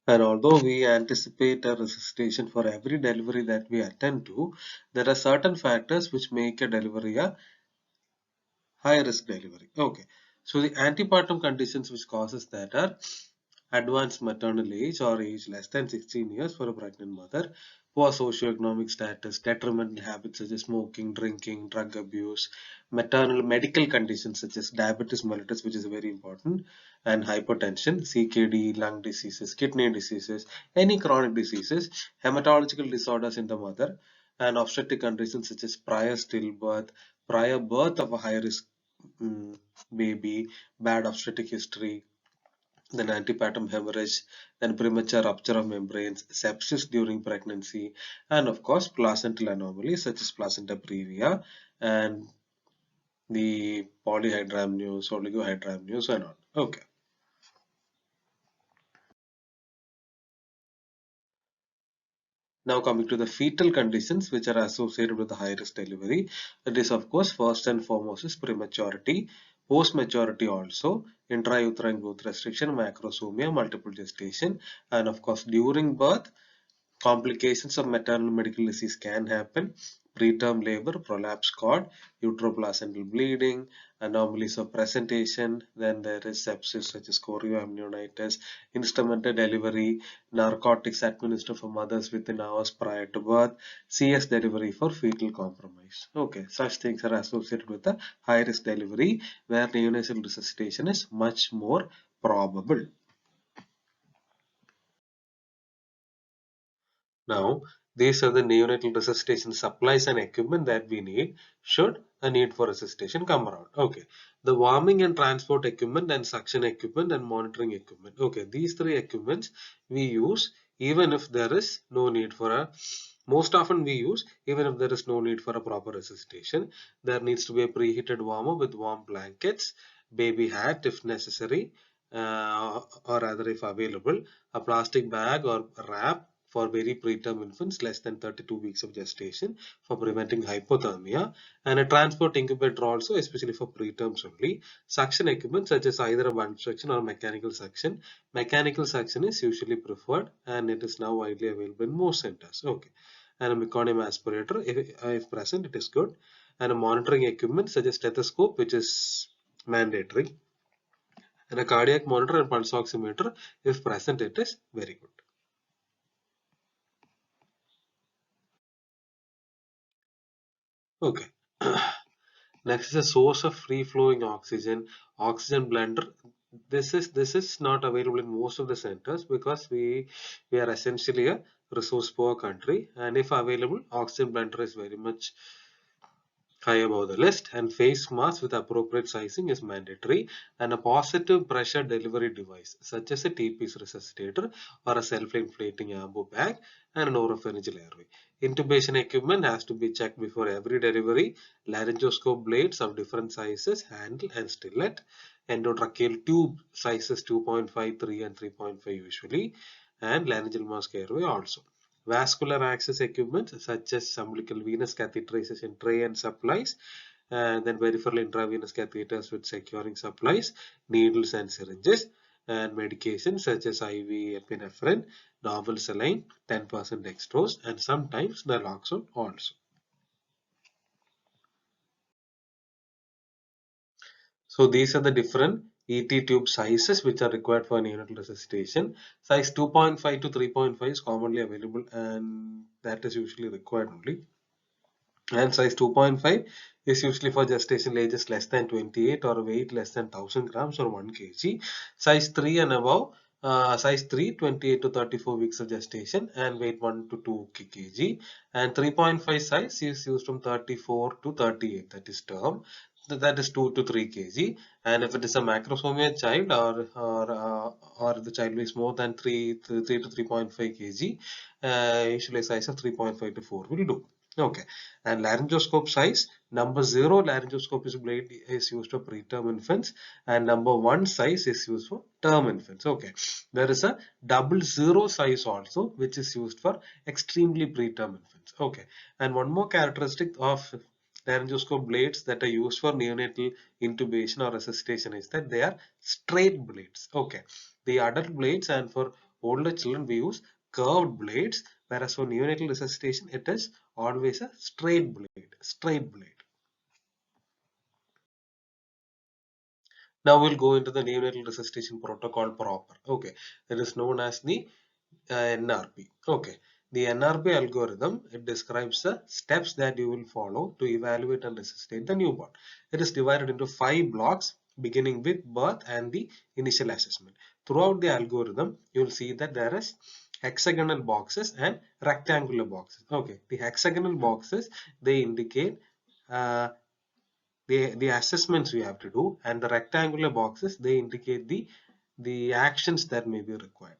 And although we anticipate a resuscitation for every delivery that we attend to, there are certain factors which make a delivery a high risk delivery. Okay. So the antepartum conditions which causes that are advanced maternal age or age less than 16 years for a pregnant mother, poor socioeconomic status, detrimental habits such as smoking, drinking, drug abuse, maternal medical conditions such as diabetes mellitus, which is very important, and hypertension, CKD, lung diseases, kidney diseases, any chronic diseases, hematological disorders in the mother, and obstetric conditions such as prior stillbirth, prior birth of a high risk mm, baby, bad obstetric history, then antepartum hemorrhage, then premature rupture of membranes, sepsis during pregnancy, and of course placental anomalies such as placenta previa and the polyhydramnios, oligohydramnios, and all. Okay. Now coming to the fetal conditions which are associated with the high risk delivery, that is of course first and foremost is prematurity, post maturity also, intrauterine growth restriction, macrosomia, multiple gestation, and of course during birth complications of maternal medical disease can happen. Preterm labor, prolapse cord, uteroplacental bleeding, anomalies of presentation. Then there is sepsis such as chorioamnionitis, instrumental delivery, narcotics administered for mothers within hours prior to birth, CS delivery for fetal compromise. Okay, such things are associated with the high risk delivery where neonatal resuscitation is much more probable. Now, these are the neonatal resuscitation supplies and equipment that we need should a need for resuscitation come around. Okay, the warming and transport equipment and suction equipment and monitoring equipment. Okay, these three equipments we use even if there is no need for a most often we use even if there is no need for a proper resuscitation. There needs to be a preheated warmer with warm blankets, baby hat if necessary, or rather if available, a plastic bag or wrap for very preterm infants less than 32 weeks of gestation for preventing hypothermia, and a transport incubator also, especially for preterms only. Suction equipment such as either a bump suction or mechanical suction. Mechanical suction is usually preferred and it is now widely available in most centers. Okay. And a meconium aspirator, if present, it is good. And a monitoring equipment such as stethoscope, which is mandatory, and a cardiac monitor and pulse oximeter, if present, it is very good. Okay. Next is a source of free flowing oxygen, oxygen blender. This is not available in most of the centers because we are essentially a resource poor country, and if available, oxygen blender is very much high above the list, and face mask with appropriate sizing is mandatory, and a positive pressure delivery device such as a TP's resuscitator or a self-inflating ambu bag and an oropharyngeal airway. Intubation equipment has to be checked before every delivery. Laryngoscope blades of different sizes, handle and stillet. Endotracheal tube sizes 2.5, 3 and 3.5 usually, and laryngeal mask airway also. Vascular access equipment such as umbilical venous catheterization tray and supplies, and then peripheral intravenous catheters with securing supplies, needles and syringes, and medications such as IV epinephrine, novel saline, 10% dextrose, and sometimes naloxone also. So these are the different ET tube sizes which are required for neonatal resuscitation. Size 2.5 to 3.5 is commonly available and that is usually required only. And size 2.5 is usually for gestation ages less than 28 or weight less than 1000 grams or 1 kg. Size 3 and above, size 3, 28 to 34 weeks of gestation and weight 1 to 2 kg. And 3.5 size is used from 34 to 38, that is term. That is 2 to 3 kg. And if it is a macrosomia child or the child weighs more than 3 to 3.5 kg, usually a size of 3.5 to 4 will do. Okay, and laryngoscope size, number 0 laryngoscope blade is used for preterm infants and number 1 size is used for term infants. Okay, there is a 00 size also which is used for extremely preterm infants. Okay, and one more characteristic of laryngoscope blades that are used for neonatal intubation or resuscitation is that they are straight blades. Okay, the adult blades, and for older children we use curved blades, whereas for neonatal resuscitation it is always a straight blade. Now we'll go into the neonatal resuscitation protocol proper. Okay, it is known as the NRP. Okay, the NRP algorithm, it describes the steps that you will follow to evaluate and resuscitate the newborn. It is divided into 5 blocks, beginning with birth and the initial assessment. Throughout the algorithm, you will see that there is hexagonal boxes and rectangular boxes. Okay, the hexagonal boxes, they indicate uh, the assessments we have to do, and the rectangular boxes, they indicate the actions that may be required.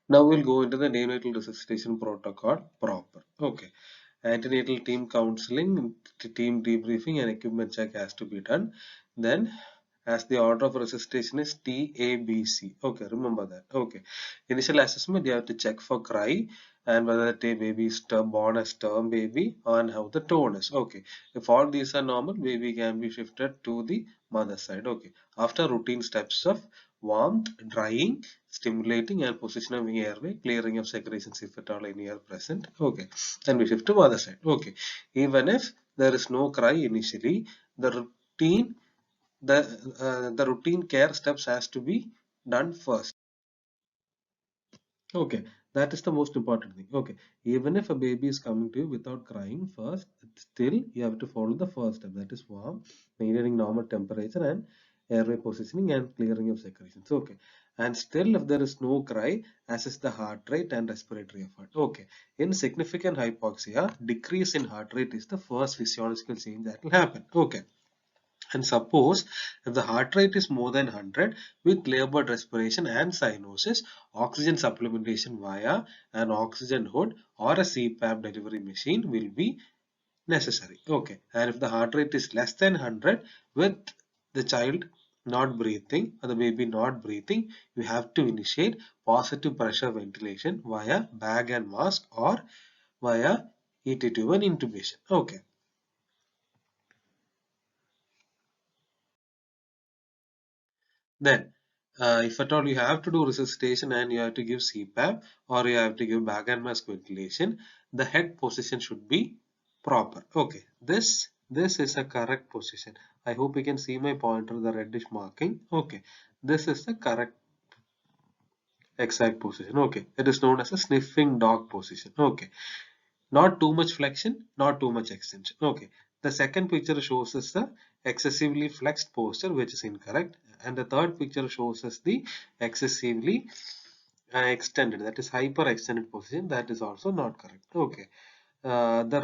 Now we'll go into the neonatal resuscitation protocol proper. Okay. Antenatal team counseling, team debriefing, and equipment check has to be done. Then, as the order of resuscitation is TABC. Okay, remember that. Okay. Initial assessment, you have to check for cry and whether the baby is born as term baby and how the tone is. Okay. If all these are normal, baby can be shifted to the mother side. Okay. After routine steps of warmth, drying, stimulating, and positioning airway, clearing of secretions if at all any are present. Okay. Then we shift to other side. Okay. Even if there is no cry initially, the routine the routine care steps has to be done first. Okay, that is the most important thing. Okay, even if a baby is coming to you without crying first, still you have to follow the first step, that is warm, maintaining normal temperature and airway positioning and clearing of secretions. Okay, and still if there is no cry, assess the heart rate and respiratory effort. Okay, in significant hypoxia, decrease in heart rate is the first physiological change that will happen. Okay. And suppose if the heart rate is more than 100 with labored respiration and cyanosis, oxygen supplementation via an oxygen hood or a CPAP delivery machine will be necessary. Okay. And if the heart rate is less than 100 with the child not breathing or the baby not breathing, you have to initiate positive pressure ventilation via bag and mask or via ET tube and intubation. Okay. Then, if at all you have to do resuscitation and you have to give CPAP or you have to give bag and mask ventilation, the head position should be proper. Okay, this is a correct position. I hope you can see my pointer, the reddish marking. Okay, this is the correct exact position. Okay, it is known as a sniffing dog position. Okay, not too much flexion, not too much extension. Okay, the second picture shows us the excessively flexed posture, which is incorrect, and the third picture shows us the excessively extended, that is hyper extended position, that is also not correct. Okay, the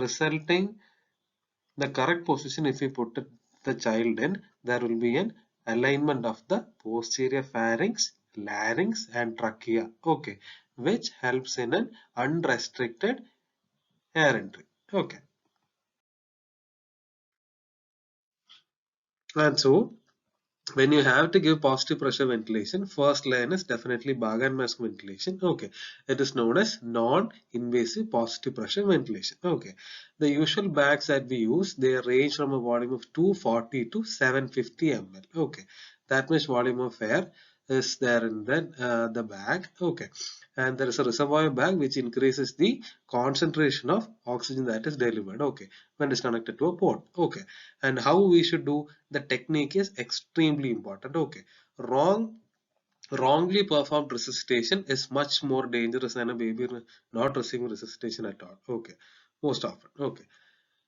correct position, if we put the child in, there will be an alignment of the posterior pharynx, larynx, and trachea. Okay, which helps in an unrestricted air entry. Okay. And so, when you have to give positive pressure ventilation, first line is definitely bag and mask ventilation. Okay, it is known as non-invasive positive pressure ventilation. Okay, the usual bags that we use, they range from a volume of 240 to 750 ml. Okay, that much volume of air is there in the bag. Okay, and there is a reservoir bag which increases the concentration of oxygen that is delivered. Okay, when it is connected to a port. Okay, and how we should do the technique is extremely important. Okay, wrongly performed resuscitation is much more dangerous than a baby not receiving resuscitation at all. Okay, most often. Okay,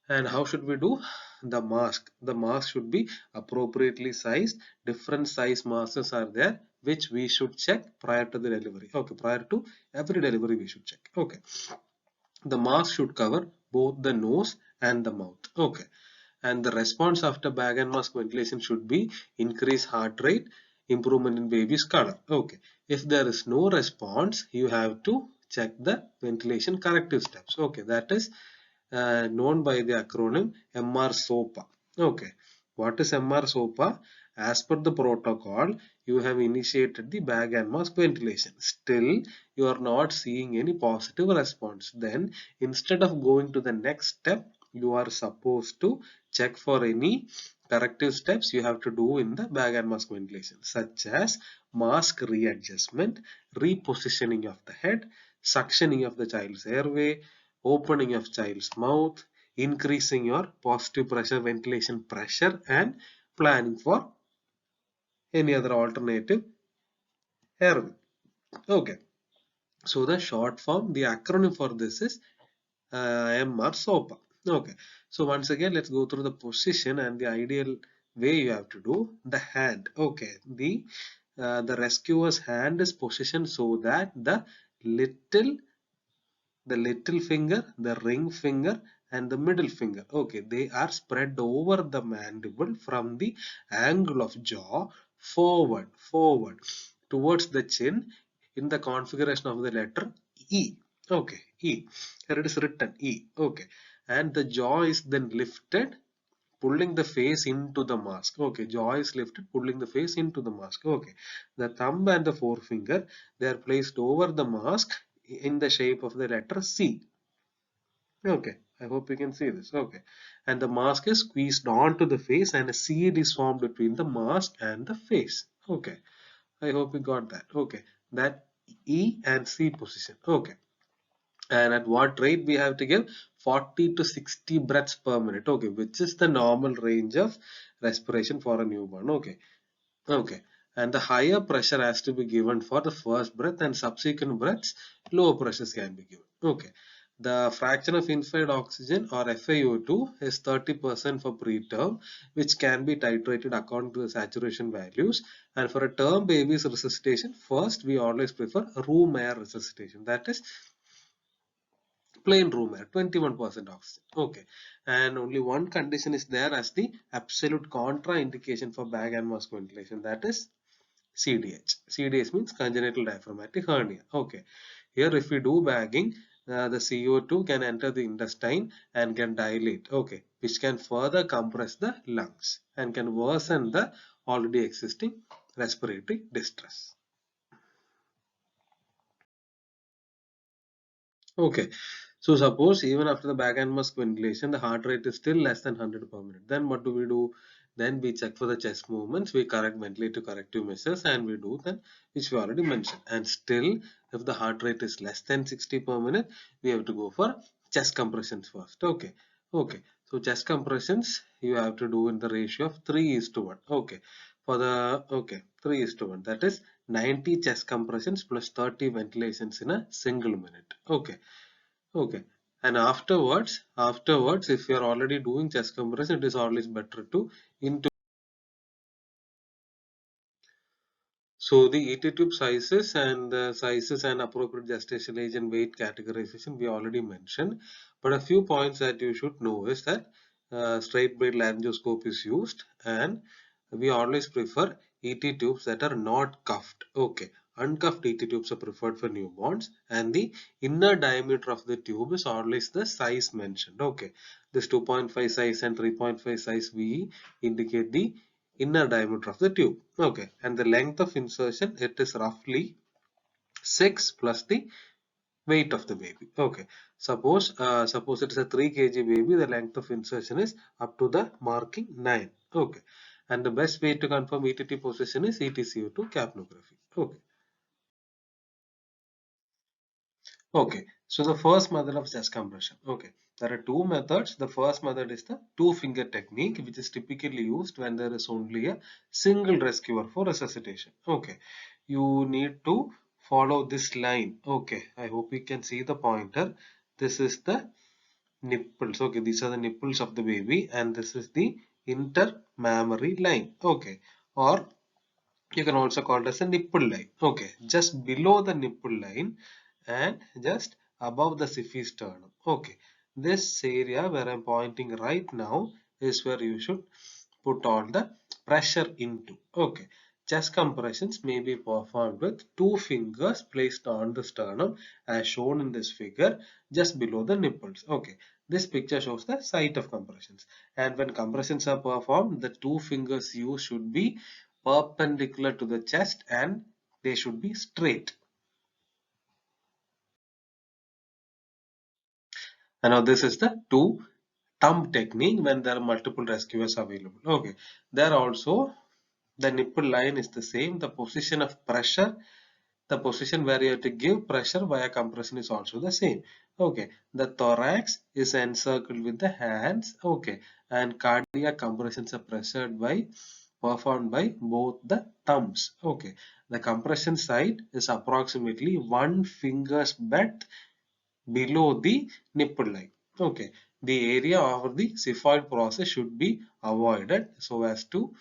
and how should we do the mask should be appropriately sized. Different size masks are there which we should check prior to the delivery. Okay, prior to every delivery we should check. Okay, the mask should cover both the nose and the mouth. Okay, and the response after bag and mask ventilation should be increased heart rate, improvement in baby's color. Okay, if there is no response, you have to check the ventilation corrective steps. Okay, that is known by the acronym MR-SOPA. Okay, what is MR-SOPA? As per the protocol, you have initiated the bag and mask ventilation. Still, you are not seeing any positive response. Then, instead of going to the next step, you are supposed to check for any corrective steps you have to do in the bag and mask ventilation, such as mask readjustment, repositioning of the head, suctioning of the child's airway, opening of child's mouth, increasing your positive pressure ventilation pressure, and planning for any other alternative airway. Okay, so the short form, the acronym for this is MR SOPA. Okay, so once again, let's go through the position and the ideal way you have to do the hand. Okay, the rescuer's hand is positioned so that little the little finger, the ring finger, and the middle finger. Okay, they are spread over the mandible from the angle of jaw forward towards the chin in the configuration of the letter E. Okay, E. Here it is written E. Okay, and the jaw is then lifted, pulling the face into the mask. Okay, jaw is lifted, pulling the face into the mask. Okay, the thumb and the forefinger, they are placed over the mask in the shape of the letter C. Okay, I hope you can see this. Okay, and the mask is squeezed onto the face and a seed is formed between the mask and the face. Okay, I hope you got that. Okay, that E and C position. Okay, and at what rate we have to give? 40 to 60 breaths per minute. Okay, which is the normal range of respiration for a newborn. Okay, okay, and the higher pressure has to be given for the first breath, and subsequent breaths lower pressures can be given. Okay, the fraction of inside oxygen or FiO2 is 30% for preterm, which can be titrated according to the saturation values. And for a term baby's resuscitation, first we always prefer room air resuscitation, that is plain room air, 21% oxygen. Okay, and only one condition is there as the absolute contraindication for bag and mask ventilation, that is CDH. CDH means congenital diaphragmatic hernia. Okay, here if we do bagging, the CO2 can enter the intestine and can dilate. Okay, which can further compress the lungs and can worsen the already existing respiratory distress. Okay, so suppose even after the bag and mask ventilation, the heart rate is still less than 100 per minute. Then what do we do? Then we check for the chest movements, we correct ventilator corrective measures, and we do then, which we already mentioned. And still, if the heart rate is less than 60 per minute, we have to go for chest compressions first. Okay, okay. So chest compressions you have to do in the ratio of 3:1. Okay, for the okay 3:1. That is 90 chest compressions plus 30 ventilations in a single minute. Okay, okay, and afterwards if you are already doing chest compression, it is always better to into. So the ET tube sizes and appropriate gestational age and weight categorization we already mentioned, but a few points that you should know is that straight blade laryngoscope is used, and we always prefer ET tubes that are not cuffed. Okay, uncuffed ET tubes are preferred for newborns, and the inner diameter of the tube is always the size mentioned. Okay, this 2.5 size and 3.5 size we indicate the inner diameter of the tube. Okay, and the length of insertion, it is roughly 6 plus the weight of the baby. Okay, suppose it is a 3 kg baby, the length of insertion is up to the marking 9. Okay, and the best way to confirm ETT position is ETCO2 capnography. Okay. Okay, so the first method of chest compression. Okay, there are two methods. The first method is the two-finger technique, which is typically used when there is only a single rescuer for resuscitation. Okay, you need to follow this line. Okay, I hope you can see the pointer. This is the nipples. Okay, these are the nipples of the baby, and this is the intermammary line. Okay, or you can also call it as a nipple line. Okay, just below the nipple line and just above the syphis sternum. Okay, this area where I'm pointing right now is where you should put all the pressure into. Okay, chest compressions may be performed with two fingers placed on the sternum as shown in this figure just below the nipples. Okay, this picture shows the site of compressions, and when compressions are performed, the two fingers used should be perpendicular to the chest and they should be straight. And now this is the two thumb technique when there are multiple rescuers available. Okay, there also the nipple line is the same. The position of pressure, the position where you have to give pressure via compression is also the same. Okay, the thorax is encircled with the hands. Okay, and cardiac compressions are performed by both the thumbs. Okay, the compression side is approximately 1 finger's breadth below the nipple line. Okay, the area of the xiphoid process should be avoided so as to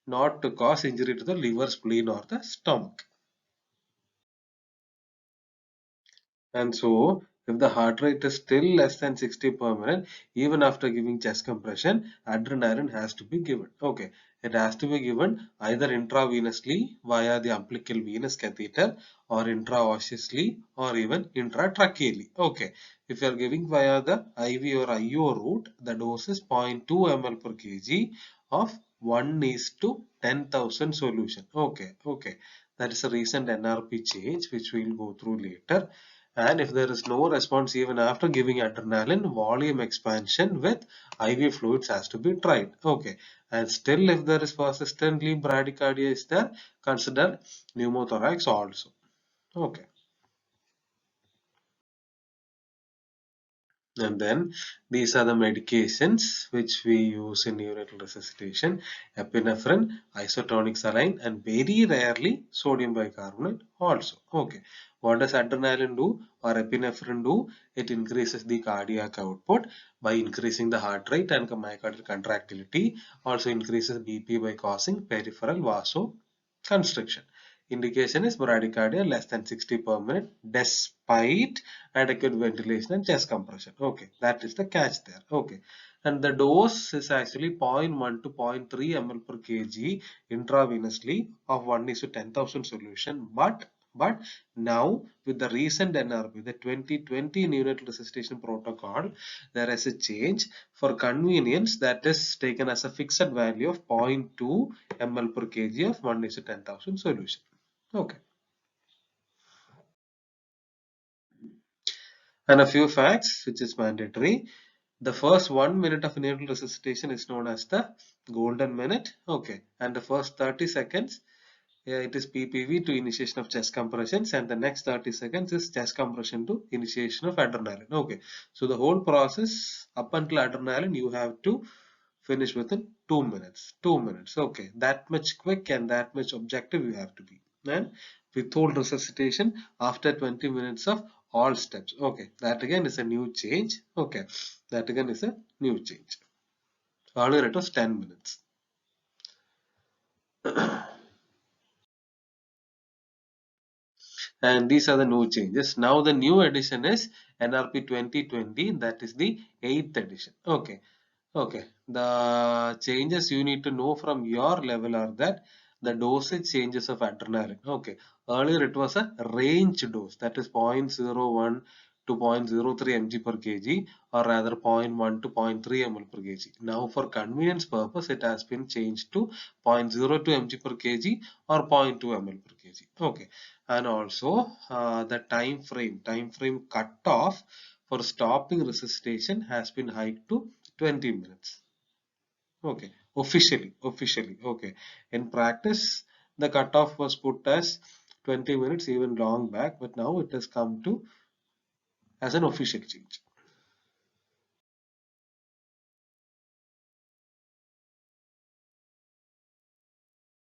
not to cause injury to the liver, spleen, or the stomach. And so, if the heart rate is still less than 60 per minute, even after giving chest compression, adrenaline has to be given. Okay, it has to be given either intravenously via the umbilical venous catheter or intraosseously or even intratracheally. Okay, if you are giving via the IV or IO route, the dose is 0.2 ml per kg of 1 is to 10,000 solution. Okay, that is a recent NRP change which we will go through later. And if there is no response even after giving adrenaline, volume expansion with IV fluids has to be tried. Okay. And still if there is persistently bradycardia is there, consider pneumothorax also. Okay. And then these are the medications which we use in neonatal resuscitation: epinephrine, isotonic saline, and very rarely sodium bicarbonate also. Okay, what does adrenaline do or epinephrine do? It increases the cardiac output by increasing the heart rate and myocardial contractility, also increases BP by causing peripheral vasoconstriction. Indication is bradycardia less than 60 per minute despite adequate ventilation and chest compression. Okay, that is the catch there. Okay, and the dose is actually zero point 0.1 to zero point 0.3 ml per kg intravenously of 1 is to 10,000 solution. But now with the recent NRP, the 2020 neonatal resuscitation protocol, there is a change. For convenience, that is taken as a fixed value of 0.2 ml per kg of 1 is to 10,000 solution. Okay. And a few facts which is mandatory. The first 1 minute of neonatal resuscitation is known as the golden minute. Okay. And the first 30 seconds, it is PPV to initiation of chest compressions, and the next 30 seconds is chest compression to initiation of adrenaline. Okay. So the whole process up until adrenaline you have to finish within 2 minutes. 2 minutes. Okay. That much quick and that much objective you have to be. And withhold resuscitation after 20 minutes of all steps. Okay, that again is a new change. Okay, that again is a new change. Earlier it was 10 minutes. And these are the new changes. Now the new edition is NRP 2020, that is the 8th edition. Okay, the changes you need to know from your level are that the dosage changes of adrenaline. Okay, earlier it was a range dose, that is 0.01 to 0.03 mg per kg, or rather 0.1 to 0.3 ml per kg. Now for convenience purpose it has been changed to 0.02 mg per kg or 0.2 ml per kg. Okay, and also the time frame cut off for stopping resuscitation has been hiked to 20 minutes. Okay, officially. Okay, in practice the cutoff was put as 20 minutes even long back, but now it has come to as an official change.